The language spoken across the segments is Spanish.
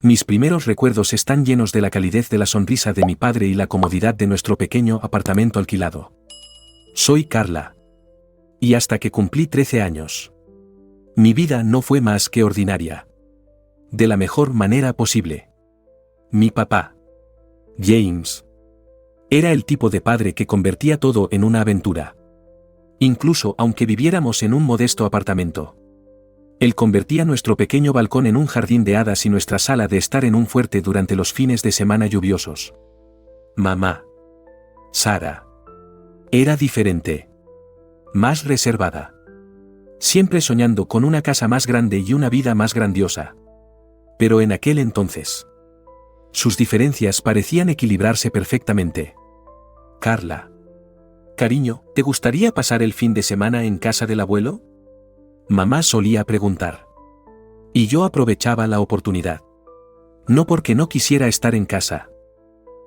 Mis primeros recuerdos están llenos de la calidez de la sonrisa de mi padre y la comodidad de nuestro pequeño apartamento alquilado. Soy Carla. Y hasta que cumplí 13 años, mi vida no fue más que ordinaria. De la mejor manera posible. Mi papá, James, era el tipo de padre que convertía todo en una aventura. Incluso aunque viviéramos en un modesto apartamento. Él convertía nuestro pequeño balcón en un jardín de hadas y nuestra sala de estar en un fuerte durante los fines de semana lluviosos. Mamá, Sara, era diferente. Más reservada. Siempre soñando con una casa más grande y una vida más grandiosa. Pero en aquel entonces, sus diferencias parecían equilibrarse perfectamente. Carla. Cariño, ¿te gustaría pasar el fin de semana en casa del abuelo? Mamá solía preguntar. Y yo aprovechaba la oportunidad. No porque no quisiera estar en casa,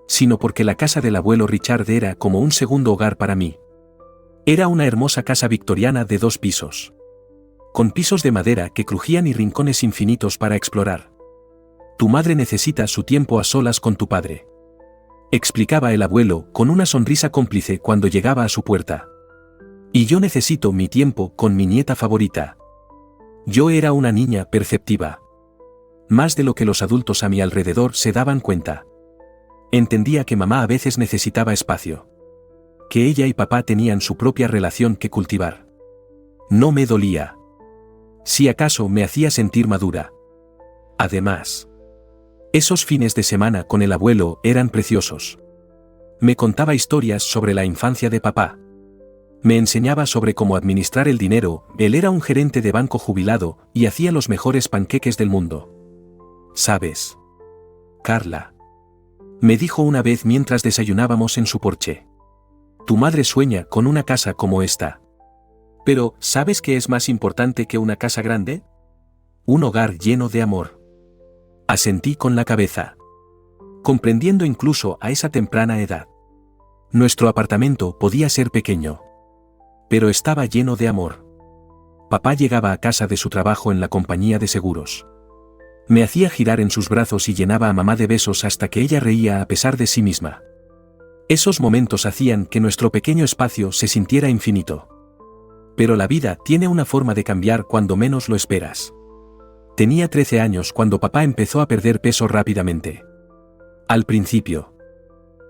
sino porque la casa del abuelo Richard era como un segundo hogar para mí. Era una hermosa casa victoriana de 2 pisos. Con pisos de madera que crujían y rincones infinitos para explorar. Tu madre necesita su tiempo a solas con tu padre. Explicaba el abuelo con una sonrisa cómplice cuando llegaba a su puerta. Y yo necesito mi tiempo con mi nieta favorita. Yo era una niña perceptiva. Más de lo que los adultos a mi alrededor se daban cuenta. Entendía que mamá a veces necesitaba espacio. Que ella y papá tenían su propia relación que cultivar. No me dolía. Si acaso me hacía sentir madura. Además, esos fines de semana con el abuelo eran preciosos. Me contaba historias sobre la infancia de papá. Me enseñaba sobre cómo administrar el dinero. Él era un gerente de banco jubilado y hacía los mejores panqueques del mundo. ¿Sabes, Carla? Me dijo una vez mientras desayunábamos en su porche. Tu madre sueña con una casa como esta. Pero, ¿sabes qué es más importante que una casa grande? Un hogar lleno de amor. Asentí con la cabeza. Comprendiendo incluso a esa temprana edad. Nuestro apartamento podía ser pequeño. Pero estaba lleno de amor. Papá llegaba a casa de su trabajo en la compañía de seguros. Me hacía girar en sus brazos y llenaba a mamá de besos hasta que ella reía a pesar de sí misma. Esos momentos hacían que nuestro pequeño espacio se sintiera infinito. Pero la vida tiene una forma de cambiar cuando menos lo esperas. Tenía 13 años cuando papá empezó a perder peso rápidamente. Al principio,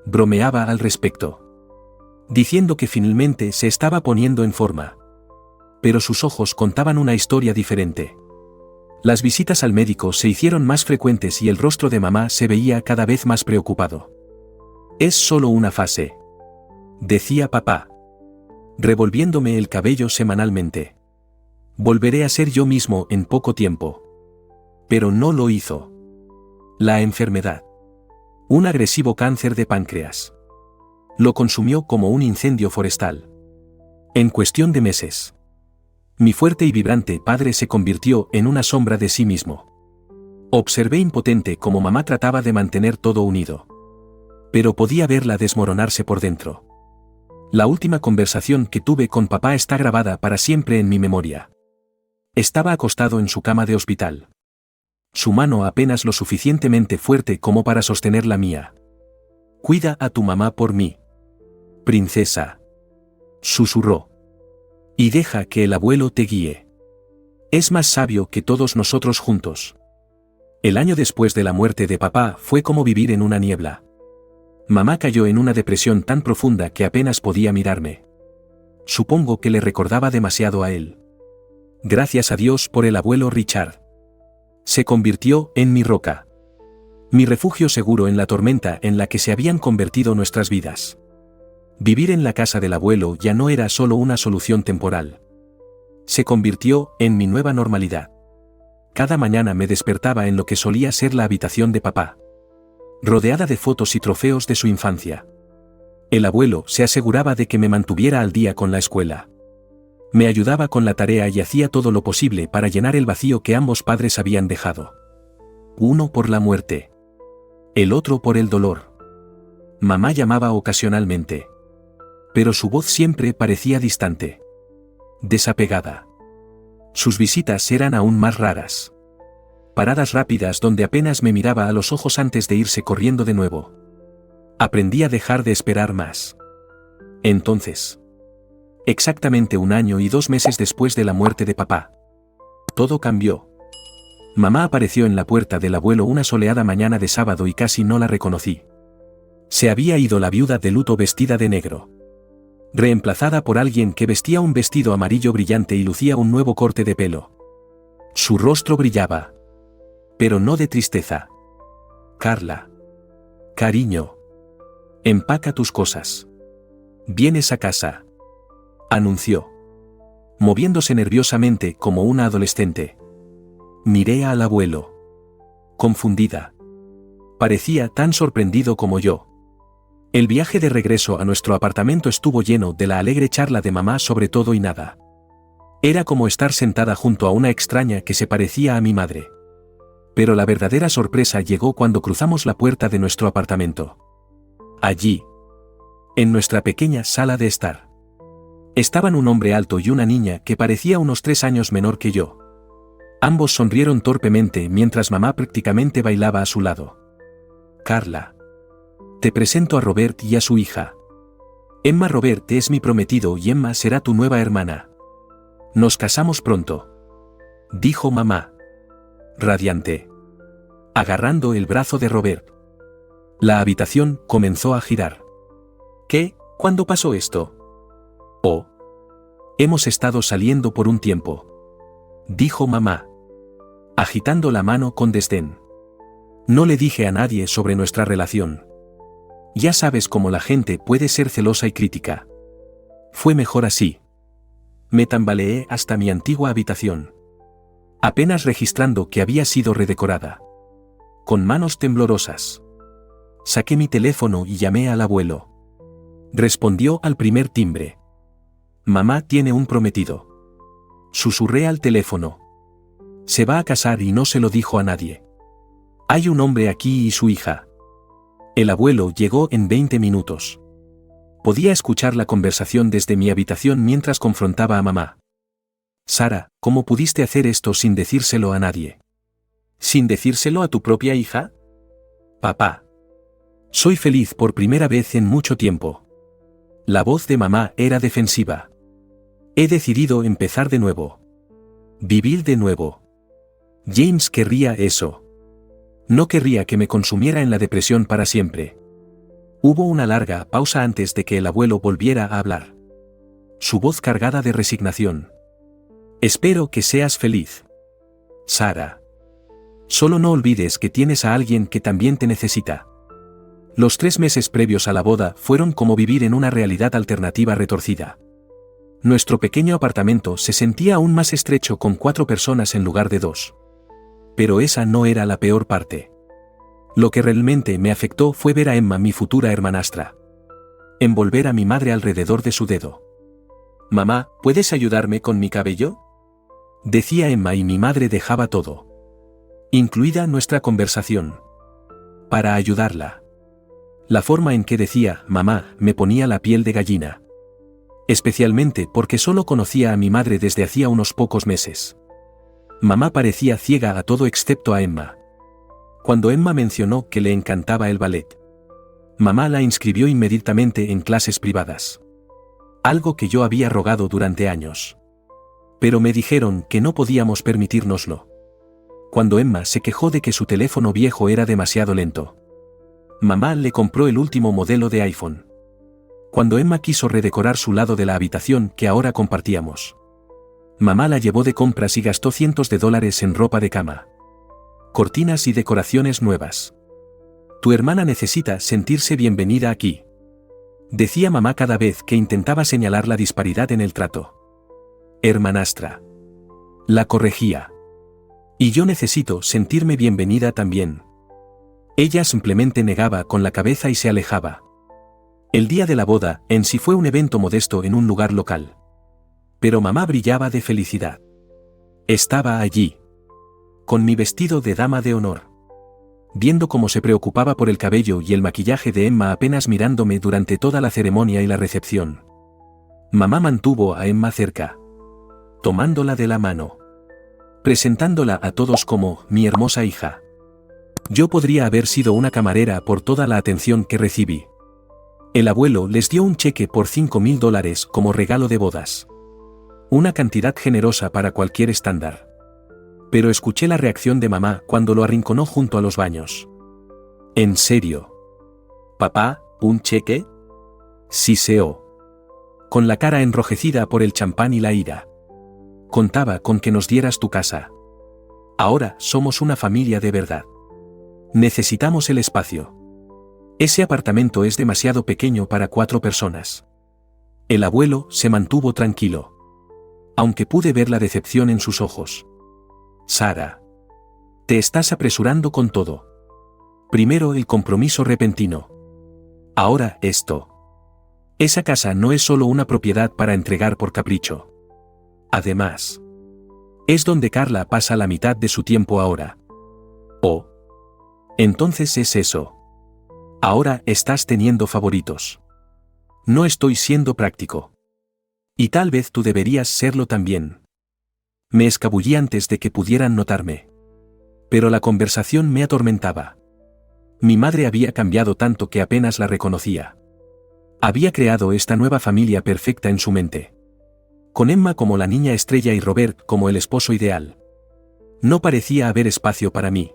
bromeaba al respecto, diciendo que finalmente se estaba poniendo en forma. Pero sus ojos contaban una historia diferente. Las visitas al médico se hicieron más frecuentes y el rostro de mamá se veía cada vez más preocupado. Es solo una fase, decía papá, revolviéndome el cabello semanalmente. Volveré a ser yo mismo en poco tiempo. Pero no lo hizo. La enfermedad. Un agresivo cáncer de páncreas. Lo consumió como un incendio forestal. En cuestión de meses, mi fuerte y vibrante padre se convirtió en una sombra de sí mismo. Observé impotente cómo mamá trataba de mantener todo unido. Pero podía verla desmoronarse por dentro. La última conversación que tuve con papá está grabada para siempre en mi memoria. Estaba acostado en su cama de hospital. Su mano apenas lo suficientemente fuerte como para sostener la mía. Cuida a tu mamá por mí, princesa, susurró. Y deja que el abuelo te guíe. Es más sabio que todos nosotros juntos. El año después de la muerte de papá fue como vivir en una niebla. Mamá cayó en una depresión tan profunda que apenas podía mirarme. Supongo que le recordaba demasiado a él. Gracias a Dios por el abuelo Richard. Se convirtió en mi roca. Mi refugio seguro en la tormenta en la que se habían convertido nuestras vidas. Vivir en la casa del abuelo ya no era solo una solución temporal. Se convirtió en mi nueva normalidad. Cada mañana me despertaba en lo que solía ser la habitación de papá. Rodeada de fotos y trofeos de su infancia. El abuelo se aseguraba de que me mantuviera al día con la escuela. Me ayudaba con la tarea y hacía todo lo posible para llenar el vacío que ambos padres habían dejado. Uno por la muerte. El otro por el dolor. Mamá llamaba ocasionalmente. Pero su voz siempre parecía distante. Desapegada. Sus visitas eran aún más raras. paradas rápidas donde apenas me miraba a los ojos antes de irse corriendo de nuevo. Aprendí a dejar de esperar más. Entonces, exactamente 1 año y 2 meses después de la muerte de papá, todo cambió. Mamá apareció en la puerta del abuelo una soleada mañana de sábado y casi no la reconocí. Se había ido la viuda de luto vestida de negro, reemplazada por alguien que vestía un vestido amarillo brillante y lucía un nuevo corte de pelo. Su rostro brillaba, pero no de tristeza. Carla. Cariño. Empaca tus cosas. Vienes a casa. Anunció, moviéndose nerviosamente como una adolescente. Miré al abuelo. Confundida. Parecía tan sorprendido como yo. El viaje de regreso a nuestro apartamento estuvo lleno de la alegre charla de mamá sobre todo y nada. Era como estar sentada junto a una extraña que se parecía a mi madre. Pero la verdadera sorpresa llegó cuando cruzamos la puerta de nuestro apartamento. Allí, en nuestra pequeña sala de estar, estaban un hombre alto y una niña que parecía unos 3 años menor que yo. Ambos sonrieron torpemente mientras mamá prácticamente bailaba a su lado. Carla. Te presento a Robert y a su hija. Emma. Robert es mi prometido y Emma será tu nueva hermana. Nos casamos pronto, dijo mamá, radiante, agarrando el brazo de Robert. La habitación comenzó a girar. ¿Qué? ¿Cuándo pasó esto? Oh. Hemos estado saliendo por un tiempo, dijo mamá, agitando la mano con desdén. No le dije a nadie sobre nuestra relación. Ya sabes cómo la gente puede ser celosa y crítica. Fue mejor así. Me tambaleé hasta mi antigua habitación, apenas registrando que había sido redecorada. Con manos temblorosas, saqué mi teléfono y llamé al abuelo. Respondió al primer timbre. Mamá tiene un prometido. Susurré al teléfono. Se va a casar y no se lo dijo a nadie. Hay un hombre aquí y su hija. El abuelo llegó en 20 minutos. Podía escuchar la conversación desde mi habitación mientras confrontaba a mamá. Sara, ¿cómo pudiste hacer esto sin decírselo a nadie? ¿Sin decírselo a tu propia hija? Papá. Soy feliz por primera vez en mucho tiempo. La voz de mamá era defensiva. He decidido empezar de nuevo. Vivir de nuevo. James querría eso. No querría que me consumiera en la depresión para siempre. Hubo una larga pausa antes de que el abuelo volviera a hablar. Su voz cargada de resignación. Espero que seas feliz, Sara. Solo no olvides que tienes a alguien que también te necesita. Los 3 meses previos a la boda fueron como vivir en una realidad alternativa retorcida. Nuestro pequeño apartamento se sentía aún más estrecho con 4 personas en lugar de 2. Pero esa no era la peor parte. Lo que realmente me afectó fue ver a Emma, mi futura hermanastra, envolver a mi madre alrededor de su dedo. Mamá, ¿puedes ayudarme con mi cabello? Decía Emma y mi madre dejaba todo, incluida nuestra conversación, para ayudarla. La forma en que decía mamá me ponía la piel de gallina. Especialmente porque solo conocía a mi madre desde hacía unos pocos meses. Mamá parecía ciega a todo excepto a Emma. Cuando Emma mencionó que le encantaba el ballet, mamá la inscribió inmediatamente en clases privadas. Algo que yo había rogado durante años. Pero me dijeron que no podíamos permitírnoslo. Cuando Emma se quejó de que su teléfono viejo era demasiado lento, mamá le compró el último modelo de iPhone. Cuando Emma quiso redecorar su lado de la habitación que ahora compartíamos, mamá la llevó de compras y gastó cientos de dólares en ropa de cama, cortinas y decoraciones nuevas. Tu hermana necesita sentirse bienvenida aquí, decía mamá cada vez que intentaba señalar la disparidad en el trato. Hermanastra. La corregía. Y yo necesito sentirme bienvenida también. Ella simplemente negaba con la cabeza y se alejaba. El día de la boda en sí fue un evento modesto en un lugar local. Pero mamá brillaba de felicidad. Estaba allí, con mi vestido de dama de honor, viendo cómo se preocupaba por el cabello y el maquillaje de Emma, apenas mirándome durante toda la ceremonia y la recepción. Mamá mantuvo a Emma cerca, tomándola de la mano, presentándola a todos como mi hermosa hija. Yo podría haber sido una camarera por toda la atención que recibí. El abuelo les dio un cheque por $5,000 como regalo de bodas. Una cantidad generosa para cualquier estándar. Pero escuché la reacción de mamá cuando lo arrinconó junto a los baños. ¿En serio? ¿Papá, un cheque? Siseó. Con la cara enrojecida por el champán y la ira. Contaba con que nos dieras tu casa. Ahora somos una familia de verdad. Necesitamos el espacio. Ese apartamento es demasiado pequeño para 4 personas. El abuelo se mantuvo tranquilo. Aunque pude ver la decepción en sus ojos. Sara. Te estás apresurando con todo. Primero el compromiso repentino. Ahora esto. Esa casa no es solo una propiedad para entregar por capricho. Además, es donde Carla pasa la mitad de su tiempo ahora. Oh. Entonces es eso. Ahora estás teniendo favoritos. No estoy siendo práctico. Y tal vez tú deberías serlo también. Me escabullí antes de que pudieran notarme. Pero la conversación me atormentaba. Mi madre había cambiado tanto que apenas la reconocía. Había creado esta nueva familia perfecta en su mente. Con Emma como la niña estrella y Robert como el esposo ideal. No parecía haber espacio para mí.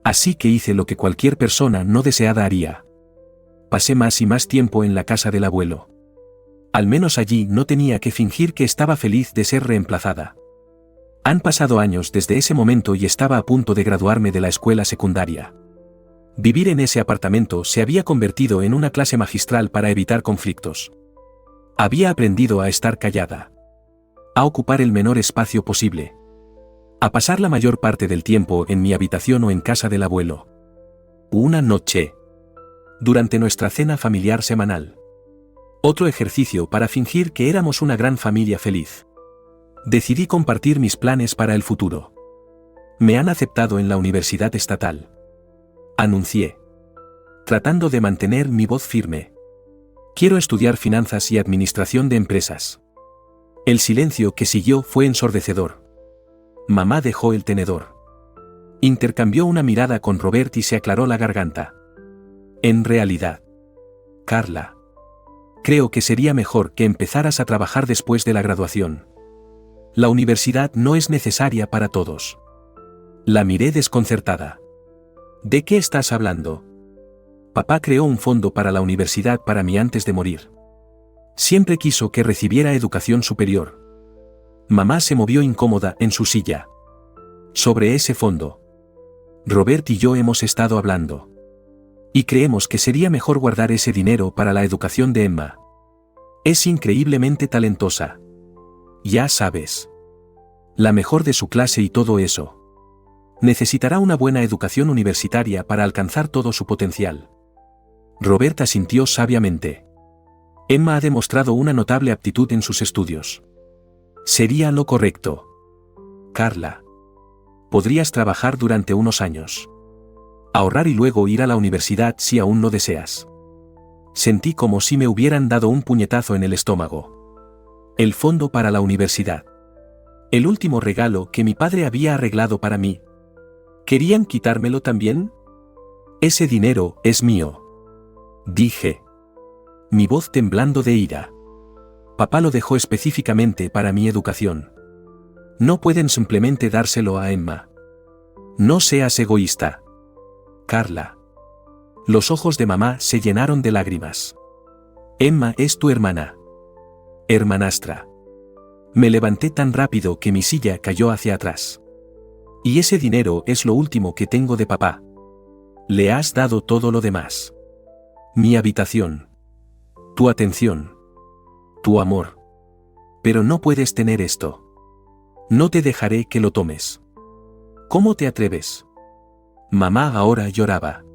Así que hice lo que cualquier persona no deseada haría. Pasé más y más tiempo en la casa del abuelo. Al menos allí no tenía que fingir que estaba feliz de ser reemplazada. Han pasado años desde ese momento y estaba a punto de graduarme de la escuela secundaria. Vivir en ese apartamento se había convertido en una clase magistral para evitar conflictos. Había aprendido a estar callada. A ocupar el menor espacio posible. A pasar la mayor parte del tiempo en mi habitación o en casa del abuelo. Una noche. Durante nuestra cena familiar semanal. Otro ejercicio para fingir que éramos una gran familia feliz. Decidí compartir mis planes para el futuro. Me han aceptado en la universidad estatal. Anuncié. Tratando de mantener mi voz firme. Quiero estudiar finanzas y administración de empresas. El silencio que siguió fue ensordecedor. Mamá dejó el tenedor. Intercambió una mirada con Robert y se aclaró la garganta. En realidad, Carla. Creo que sería mejor que empezaras a trabajar después de la graduación. La universidad no es necesaria para todos. La miré desconcertada. ¿De qué estás hablando? Papá creó un fondo para la universidad para mí antes de morir. Siempre quiso que recibiera educación superior. Mamá se movió incómoda en su silla. Sobre ese fondo. Robert y yo hemos estado hablando. Y creemos que sería mejor guardar ese dinero para la educación de Emma. Es increíblemente talentosa. Ya sabes. La mejor de su clase y todo eso. Necesitará una buena educación universitaria para alcanzar todo su potencial. Robert asintió sabiamente. Emma ha demostrado una notable aptitud en sus estudios. Sería lo correcto. Carla. Podrías trabajar durante unos años. Ahorrar y luego ir a la universidad si aún no deseas. Sentí como si me hubieran dado un puñetazo en el estómago. El fondo para la universidad. El último regalo que mi padre había arreglado para mí. ¿Querían quitármelo también? Ese dinero es mío. Dije. Mi voz temblando de ira. Papá lo dejó específicamente para mi educación. No pueden simplemente dárselo a Emma. No seas egoísta. Carla. Los ojos de mamá se llenaron de lágrimas. Emma es tu hermana. Hermanastra. Me levanté tan rápido que mi silla cayó hacia atrás. Y ese dinero es lo último que tengo de papá. Le has dado todo lo demás. Mi habitación. Tu atención. Tu amor. Pero no puedes tener esto. No te dejaré que lo tomes. ¿Cómo te atreves? Mamá ahora lloraba.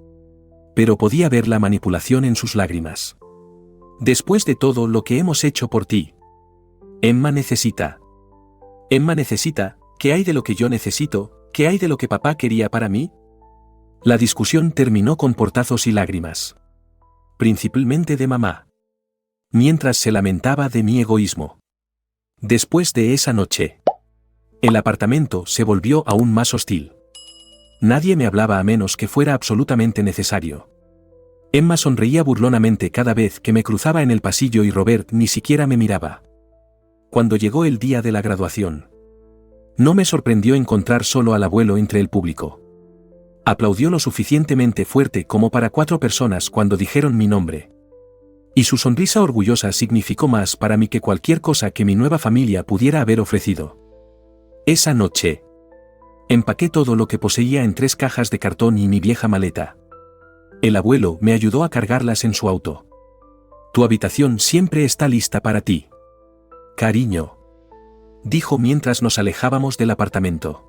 Pero podía ver la manipulación en sus lágrimas. Después de todo lo que hemos hecho por ti. Emma necesita. Emma necesita, ¿qué hay de lo que yo necesito? ¿Qué hay de lo que papá quería para mí? La discusión terminó con portazos y lágrimas. Principalmente de mamá. Mientras se lamentaba de mi egoísmo. Después de esa noche. El apartamento se volvió aún más hostil. Nadie me hablaba a menos que fuera absolutamente necesario. Emma sonreía burlonamente cada vez que me cruzaba en el pasillo y Robert ni siquiera me miraba. Cuando llegó el día de la graduación, no me sorprendió encontrar solo al abuelo entre el público. Aplaudió lo suficientemente fuerte como para 4 personas cuando dijeron mi nombre. Y su sonrisa orgullosa significó más para mí que cualquier cosa que mi nueva familia pudiera haber ofrecido. Esa noche, empaqué todo lo que poseía en 3 cajas de cartón y mi vieja maleta. El abuelo me ayudó a cargarlas en su auto. Tu habitación siempre está lista para ti, cariño, dijo mientras nos alejábamos del apartamento.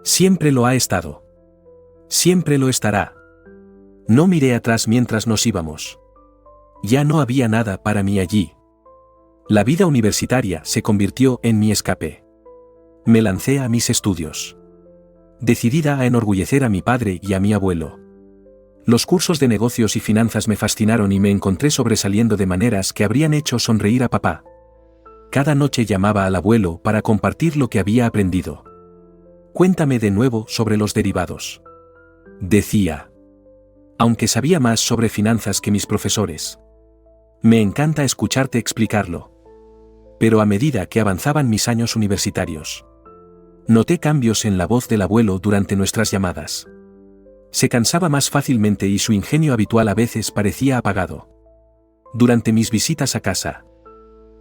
Siempre lo ha estado. Siempre lo estará. No miré atrás mientras nos íbamos. Ya no había nada para mí allí. La vida universitaria se convirtió en mi escape. Me lancé a mis estudios, decidida a enorgullecer a mi padre y a mi abuelo. Los cursos de negocios y finanzas me fascinaron y me encontré sobresaliendo de maneras que habrían hecho sonreír a papá. Cada noche llamaba al abuelo para compartir lo que había aprendido. Cuéntame de nuevo sobre los derivados, decía. Aunque sabía más sobre finanzas que mis profesores. Me encanta escucharte explicarlo. Pero a medida que avanzaban mis años universitarios, noté cambios en la voz del abuelo durante nuestras llamadas. Se cansaba más fácilmente y su ingenio habitual a veces parecía apagado. Durante mis visitas a casa,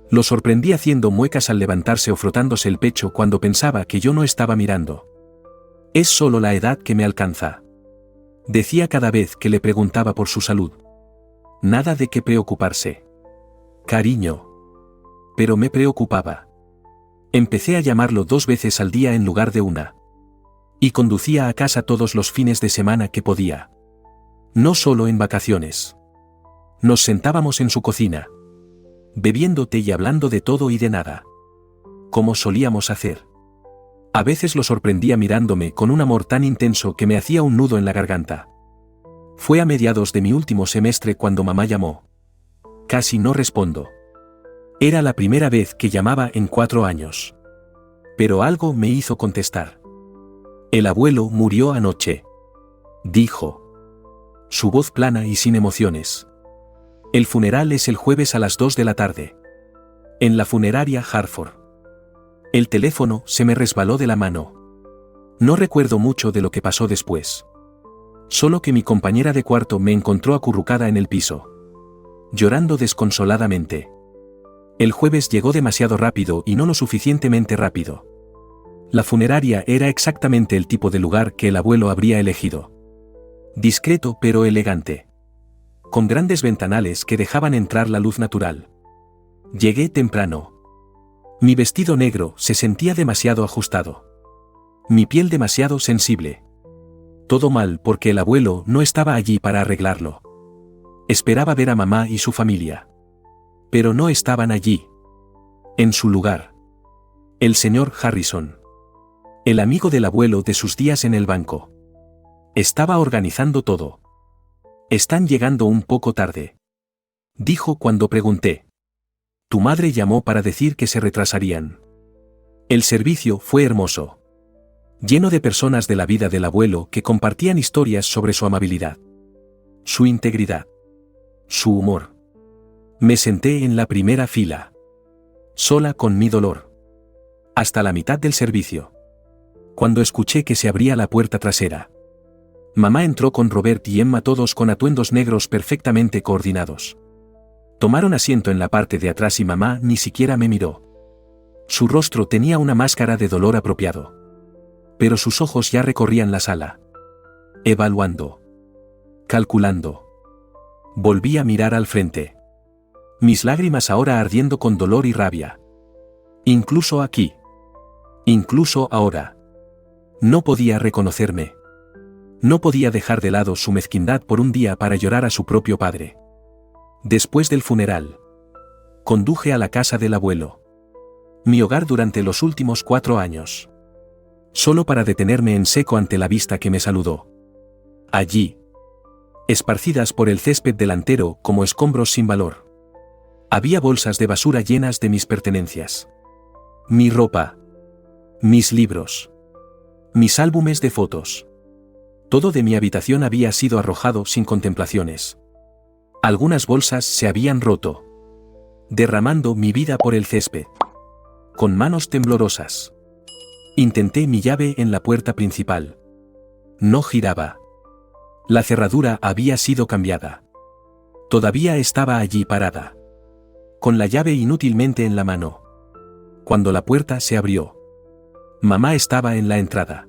lo sorprendí haciendo muecas al levantarse o frotándose el pecho cuando pensaba que yo no estaba mirando. Es solo la edad que me alcanza, decía cada vez que le preguntaba por su salud. Nada de qué preocuparse, cariño. Pero me preocupaba. Empecé a llamarlo 2 veces al día en lugar de 1. Y conducía a casa todos los fines de semana que podía. No solo en vacaciones. Nos sentábamos en su cocina, bebiendo té y hablando de todo y de nada, como solíamos hacer. A veces lo sorprendía mirándome con un amor tan intenso que me hacía un nudo en la garganta. Fue a mediados de mi último semestre cuando mamá llamó. Casi no respondo. Era la primera vez que llamaba en 4 años. Pero algo me hizo contestar. El abuelo murió anoche, dijo. Su voz plana y sin emociones. El funeral es el jueves a las 2 de la tarde. En la funeraria Hartford. El teléfono se me resbaló de la mano. No recuerdo mucho de lo que pasó después. Solo que mi compañera de cuarto me encontró acurrucada en el piso, llorando desconsoladamente. El jueves llegó demasiado rápido y no lo suficientemente rápido. La funeraria era exactamente el tipo de lugar que el abuelo habría elegido. Discreto pero elegante. Con grandes ventanales que dejaban entrar la luz natural. Llegué temprano. Mi vestido negro se sentía demasiado ajustado. Mi piel demasiado sensible. Todo mal porque el abuelo no estaba allí para arreglarlo. Esperaba ver a mamá y su familia. Pero no estaban allí. En su lugar. El señor Harrison. El amigo del abuelo de sus días en el banco. Estaba organizando todo. Están llegando un poco tarde, dijo cuando pregunté. Tu madre llamó para decir que se retrasarían. El servicio fue hermoso. Lleno de personas de la vida del abuelo que compartían historias sobre su amabilidad, su integridad, su humor. Me senté en la primera fila, sola con mi dolor, hasta la mitad del servicio. Cuando escuché que se abría la puerta trasera, mamá entró con Robert y Emma, todos con atuendos negros perfectamente coordinados. Tomaron asiento en la parte de atrás y mamá ni siquiera me miró. Su rostro tenía una máscara de dolor apropiado. Pero sus ojos ya recorrían la sala. Evaluando. Calculando. Volví a mirar al frente. Mis lágrimas ahora ardiendo con dolor y rabia. Incluso aquí. Incluso ahora. No podía reconocerme. No podía dejar de lado su mezquindad por un día para llorar a su propio padre. Después del funeral, conduje a la casa del abuelo. Mi hogar durante los últimos 4 años. Solo para detenerme en seco ante la vista que me saludó. Allí, esparcidas por el césped delantero como escombros sin valor, había bolsas de basura llenas de mis pertenencias. Mi ropa. Mis libros. Mis álbumes de fotos. Todo de mi habitación había sido arrojado sin contemplaciones. Algunas bolsas se habían roto, derramando mi vida por el césped. Con manos temblorosas, intenté mi llave en la puerta principal. No giraba. La cerradura había sido cambiada. Todavía estaba allí parada, con la llave inútilmente en la mano. Cuando la puerta se abrió, mamá estaba en la entrada,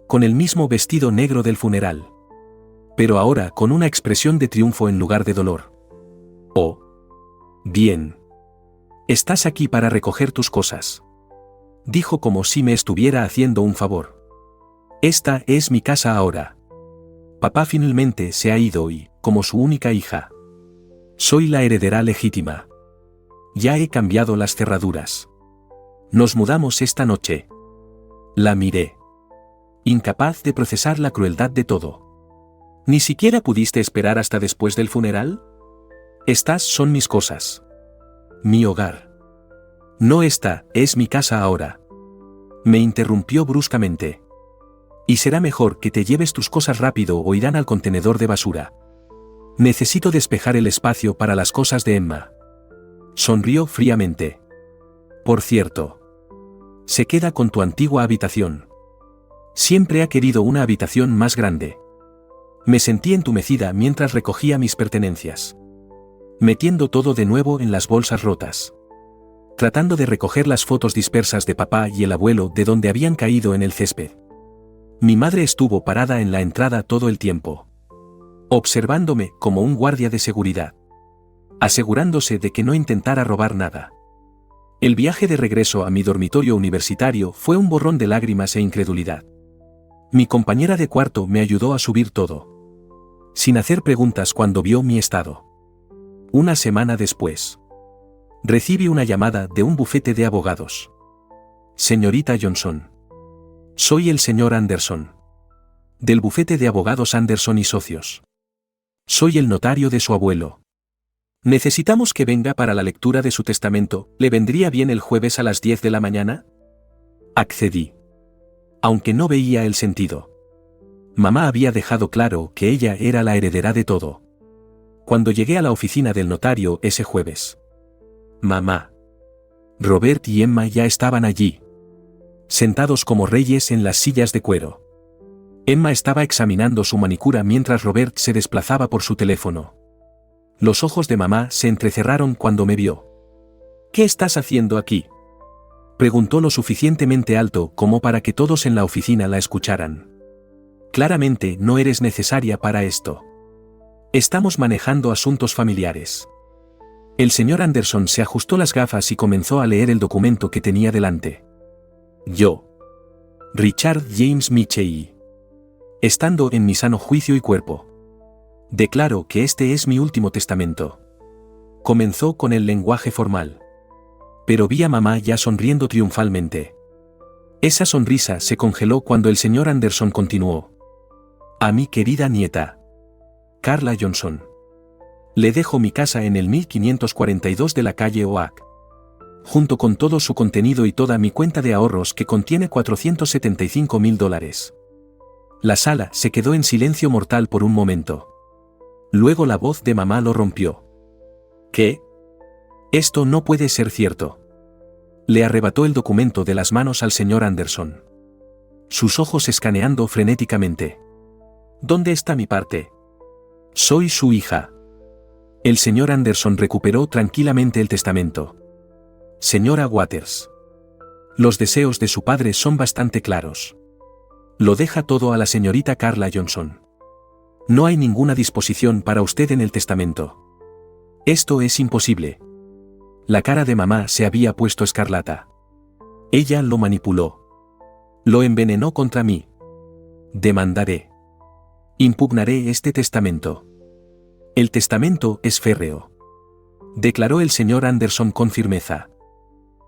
con el mismo vestido negro del funeral, pero ahora con una expresión de triunfo en lugar de dolor. Oh, bien. Estás aquí para recoger tus cosas, dijo como si me estuviera haciendo un favor. Esta es mi casa ahora. Papá finalmente se ha ido y, como su única hija, soy la heredera legítima. Ya he cambiado las cerraduras. Nos mudamos esta noche. La miré, incapaz de procesar la crueldad de todo. ¿Ni siquiera pudiste esperar hasta después del funeral? Estas son mis cosas. Mi hogar. No, esta es mi casa ahora. Me interrumpió bruscamente. Y será mejor que te lleves tus cosas rápido o irán al contenedor de basura. Necesito despejar el espacio para las cosas de Emma. Sonrió fríamente. Por cierto, se queda con tu antigua habitación. Siempre ha querido una habitación más grande. Me sentí entumecida mientras recogía mis pertenencias, metiendo todo de nuevo en las bolsas rotas, tratando de recoger las fotos dispersas de papá y el abuelo de donde habían caído en el césped. Mi madre estuvo parada en la entrada todo el tiempo, observándome como un guardia de seguridad, asegurándose de que no intentara robar nada. El viaje de regreso a mi dormitorio universitario fue un borrón de lágrimas e incredulidad. Mi compañera de cuarto me ayudó a subir todo, sin hacer preguntas cuando vio mi estado. Una semana después, recibí una llamada de un bufete de abogados. Señorita Johnson. Soy el señor Anderson. Del bufete de abogados Anderson y Socios. Soy el notario de su abuelo. Necesitamos que venga para la lectura de su testamento. ¿Le vendría bien el jueves a las 10 de la mañana? Accedí, aunque no veía el sentido. Mamá había dejado claro que ella era la heredera de todo. Cuando llegué a la oficina del notario ese jueves, mamá, Robert y Emma ya estaban allí, sentados como reyes en las sillas de cuero. Emma estaba examinando su manicura mientras Robert se desplazaba por su teléfono. Los ojos de mamá se entrecerraron cuando me vio. ¿Qué estás haciendo aquí?, preguntó lo suficientemente alto como para que todos en la oficina la escucharan. Claramente no eres necesaria para esto. Estamos manejando asuntos familiares. El señor Anderson se ajustó las gafas y comenzó a leer el documento que tenía delante. Yo, Richard James Michei, estando en mi sano juicio y cuerpo, declaro que este es mi último testamento. Comenzó con el lenguaje formal, pero vi a mamá ya sonriendo triunfalmente. Esa sonrisa se congeló cuando el señor Anderson continuó. A mi querida nieta, Carla Johnson, le dejo mi casa en el 1542 de la calle Oak, junto con todo su contenido y toda mi cuenta de ahorros que contiene $475,000. La sala se quedó en silencio mortal por un momento. Luego la voz de mamá lo rompió. ¿Qué? Esto no puede ser cierto. Le arrebató el documento de las manos al señor Anderson, sus ojos escaneando frenéticamente. ¿Dónde está mi parte? Soy su hija. El señor Anderson recuperó tranquilamente el testamento. Señora Waters, los deseos de su padre son bastante claros. Lo deja todo a la señorita Carla Johnson. No hay ninguna disposición para usted en el testamento. Esto es imposible. La cara de mamá se había puesto escarlata. Ella lo manipuló. Lo envenenó contra mí. Demandaré. Impugnaré este testamento. El testamento es férreo, declaró el señor Anderson con firmeza.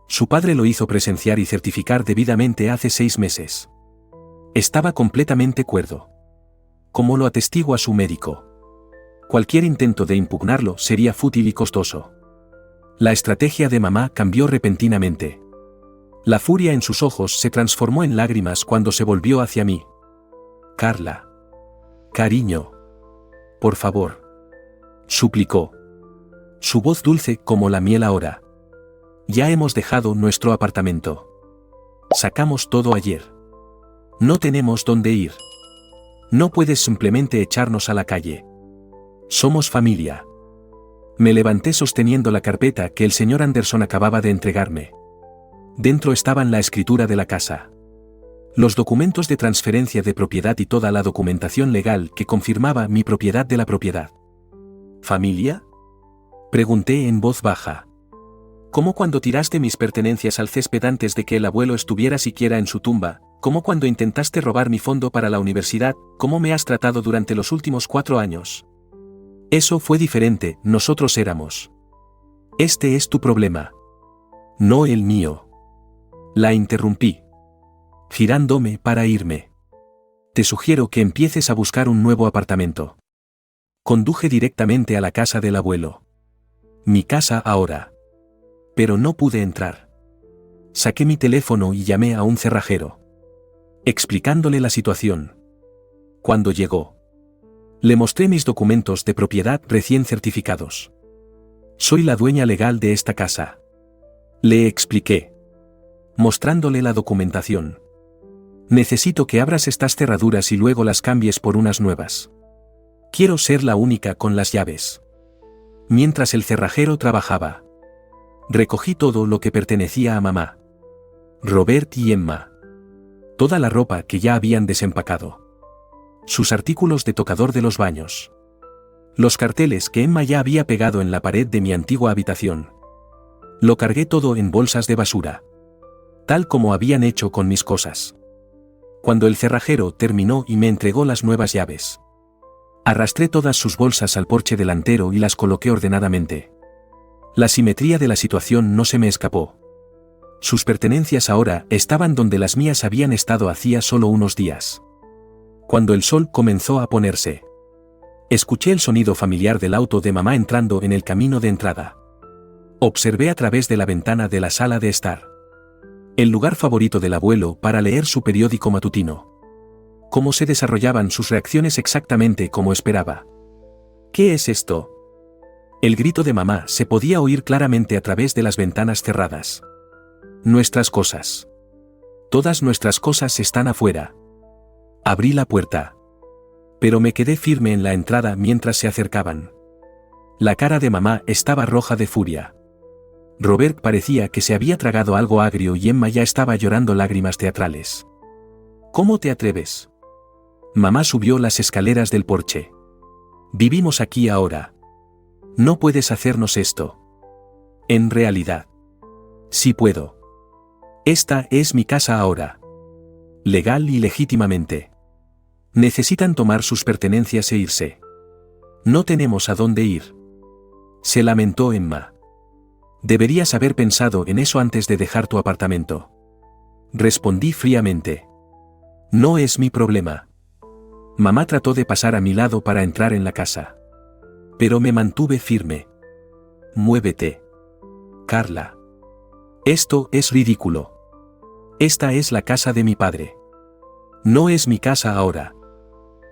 Su padre lo hizo presenciar y certificar debidamente hace 6 meses. Estaba completamente cuerdo, como lo atestigua su médico. Cualquier intento de impugnarlo sería fútil y costoso. La estrategia de mamá cambió repentinamente. La furia en sus ojos se transformó en lágrimas cuando se volvió hacia mí. Carla. Cariño. Por favor. Suplicó. Su voz dulce como la miel ahora. Ya hemos dejado nuestro apartamento. Sacamos todo ayer. No tenemos dónde ir. No puedes simplemente echarnos a la calle. Somos familia. Me levanté sosteniendo la carpeta que el señor Anderson acababa de entregarme. Dentro estaban la escritura de la casa, los documentos de transferencia de propiedad y toda la documentación legal que confirmaba mi propiedad de la propiedad. ¿Familia?, pregunté en voz baja. Como cuando tiraste mis pertenencias al césped antes de que el abuelo estuviera siquiera en su tumba, como cuando intentaste robar mi fondo para la universidad, como me has tratado durante los últimos 4 años. Eso fue diferente, nosotros éramos. Este es tu problema. No el mío. La interrumpí, girándome para irme. Te sugiero que empieces a buscar un nuevo apartamento. Conduje directamente a la casa del abuelo. Mi casa ahora. Pero no pude entrar. Saqué mi teléfono y llamé a un cerrajero, explicándole la situación. Cuando llegó, le mostré mis documentos de propiedad recién certificados. Soy la dueña legal de esta casa. Le expliqué, mostrándole la documentación. Necesito que abras estas cerraduras y luego las cambies por unas nuevas. Quiero ser la única con las llaves. Mientras el cerrajero trabajaba, recogí todo lo que pertenecía a mamá, Robert y Emma. Toda la ropa que ya habían desempacado. Sus artículos de tocador de los baños. Los carteles que Emma ya había pegado en la pared de mi antigua habitación. Lo cargué todo en bolsas de basura, tal como habían hecho con mis cosas. Cuando el cerrajero terminó y me entregó las nuevas llaves, arrastré todas sus bolsas al porche delantero y las coloqué ordenadamente. La simetría de la situación no se me escapó. Sus pertenencias ahora estaban donde las mías habían estado hacía solo unos días. Cuando el sol comenzó a ponerse, escuché el sonido familiar del auto de mamá entrando en el camino de entrada. Observé a través de la ventana de la sala de estar, el lugar favorito del abuelo para leer su periódico matutino. Cómo se desarrollaban sus reacciones exactamente como esperaba. ¿Qué es esto? El grito de mamá se podía oír claramente a través de las ventanas cerradas. Nuestras cosas. Todas nuestras cosas están afuera. Abrí la puerta, pero me quedé firme en la entrada mientras se acercaban. La cara de mamá estaba roja de furia. Robert parecía que se había tragado algo agrio y Emma ya estaba llorando lágrimas teatrales. ¿Cómo te atreves? Mamá subió las escaleras del porche. Vivimos aquí ahora. No puedes hacernos esto. En realidad, sí puedo. Esta es mi casa ahora. Legal y legítimamente. Necesitan tomar sus pertenencias e irse. No tenemos a dónde ir. Se lamentó Emma. Deberías haber pensado en eso antes de dejar tu apartamento. Respondí fríamente. No es mi problema. Mamá trató de pasar a mi lado para entrar en la casa, pero me mantuve firme. Muévete, Carla. Esto es ridículo. Esta es la casa de mi padre. No es mi casa ahora.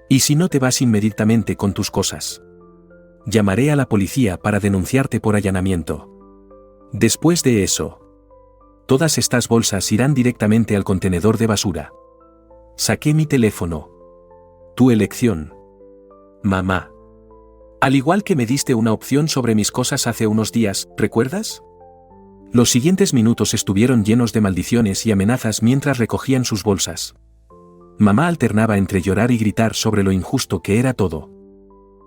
¿Y si no te vas inmediatamente con tus cosas? Llamaré a la policía para denunciarte por allanamiento. Después de eso, todas estas bolsas irán directamente al contenedor de basura. Saqué mi teléfono. Tu elección, mamá. Al igual que me diste una opción sobre mis cosas hace unos días, ¿recuerdas? Los siguientes minutos estuvieron llenos de maldiciones y amenazas mientras recogían sus bolsas. Mamá alternaba entre llorar y gritar sobre lo injusto que era todo,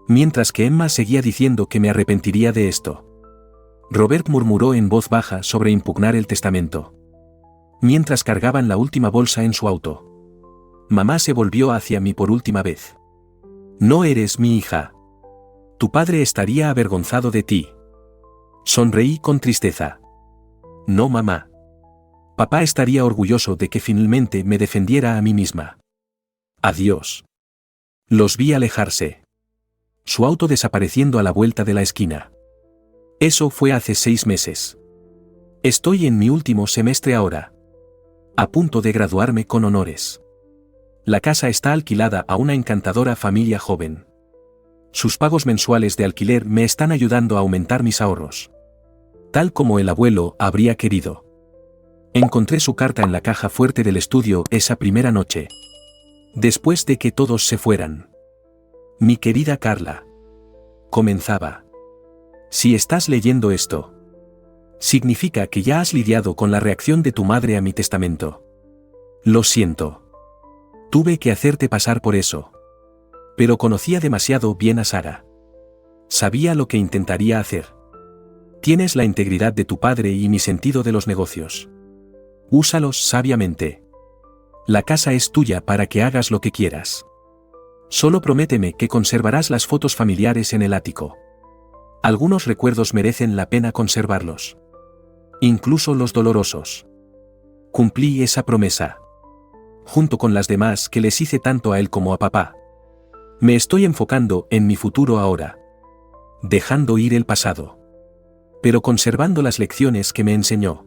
mientras que Emma seguía diciendo que me arrepentiría de esto. Robert murmuró en voz baja sobre impugnar el testamento, mientras cargaban la última bolsa en su auto. Mamá se volvió hacia mí por última vez. No eres mi hija. Tu padre estaría avergonzado de ti. Sonreí con tristeza. No, mamá. Papá estaría orgulloso de que finalmente me defendiera a mí misma. Adiós. Los vi alejarse. Su auto desapareciendo a la vuelta de la esquina. Eso fue hace 6 meses. Estoy en mi último semestre ahora. A punto de graduarme con honores. La casa está alquilada a una encantadora familia joven. Sus pagos mensuales de alquiler me están ayudando a aumentar mis ahorros. Tal como el abuelo habría querido. Encontré su carta en la caja fuerte del estudio esa primera noche. Después de que todos se fueran. Mi querida Carla. Comenzaba. Si estás leyendo esto, significa que ya has lidiado con la reacción de tu madre a mi testamento. Lo siento. Tuve que hacerte pasar por eso. Pero conocía demasiado bien a Sara. Sabía lo que intentaría hacer. Tienes la integridad de tu padre y mi sentido de los negocios. Úsalos sabiamente. La casa es tuya para que hagas lo que quieras. Solo prométeme que conservarás las fotos familiares en el ático. Algunos recuerdos merecen la pena conservarlos. Incluso los dolorosos. Cumplí esa promesa. Junto con las demás que les hice tanto a él como a papá. Me estoy enfocando en mi futuro ahora. Dejando ir el pasado. Pero conservando las lecciones que me enseñó.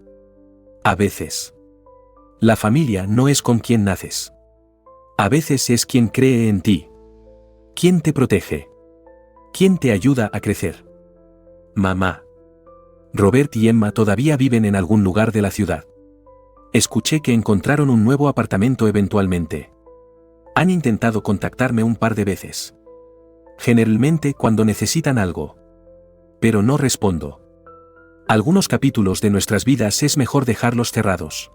A veces. La familia no es con quien naces. A veces es quien cree en ti. Quien te protege. Quien te ayuda a crecer. Mamá. Robert y Emma todavía viven en algún lugar de la ciudad. Escuché que encontraron un nuevo apartamento eventualmente. Han intentado contactarme un par de veces. Generalmente cuando necesitan algo. Pero no respondo. Algunos capítulos de nuestras vidas es mejor dejarlos cerrados.